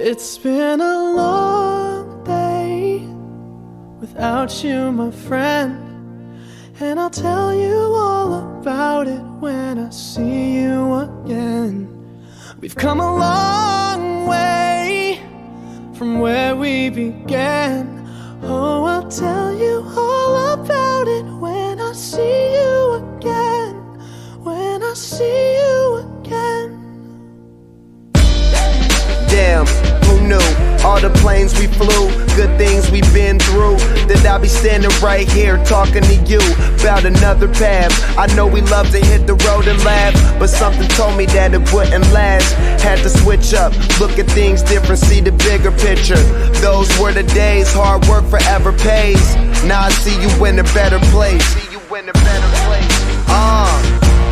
It's been a long day without you, my friend, and I'll tell you all about it when I see you again. We've come a long way from where we began. Oh, I'll tell you all about it when I see you again. When I see you again. Damn, who knew? All the planes we flew, good things we've been through, that I'll be standing right here talking to you about another path. I know we love to hit the road and laugh, but something told me that it wouldn't last. Had to switch up, look at things different, see the bigger picture. Those were the days, hard work forever pays. Now I see you in a better place.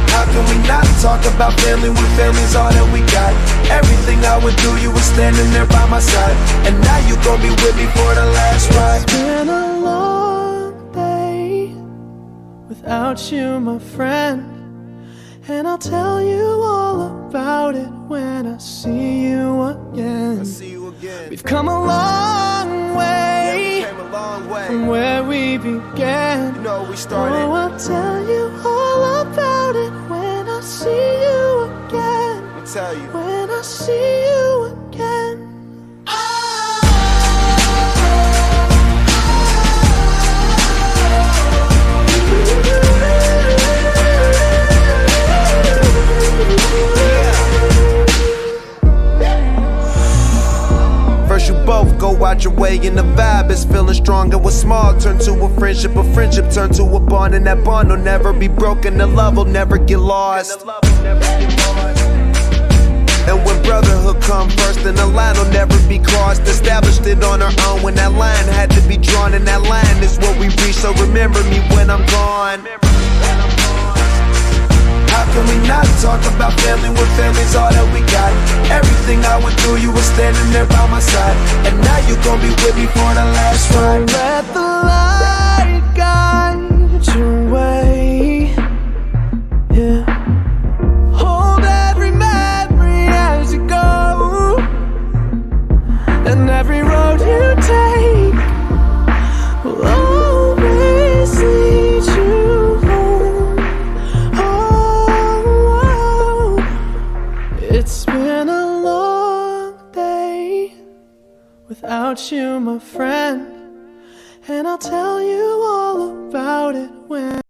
How can we not talk about family when family's all that we got? Everything I went through, you were standing there by my side, and now you gon' be with me for the last ride. It's been a long day without you, my friend, and I'll tell you all about it when I see you again. We've come a long way, from where we began. You know we started. Oh, I'll tell you all about it when I see you again. Let me tell you. When I see you again. First you both go out your way and the vibe is feeling strong, and what's small turn to a friendship turn to a bond, and that bond will never be broken, the love will never get lost. And when brotherhood come first, then the line will never be crossed. Established it on our own when that line had to be drawn, and that line is what we reach, so remember me when I'm gone. How can we not talk about family when family's all that we got? Everything I went through, you were standing there by my side, and now you gon' be with me for the last ride. Let the light guide your way. Yeah. Hold every memory as you go, and every road you take will always lead you home. Oh, it's been a long day without you, my friend, and I'll tell you all about it when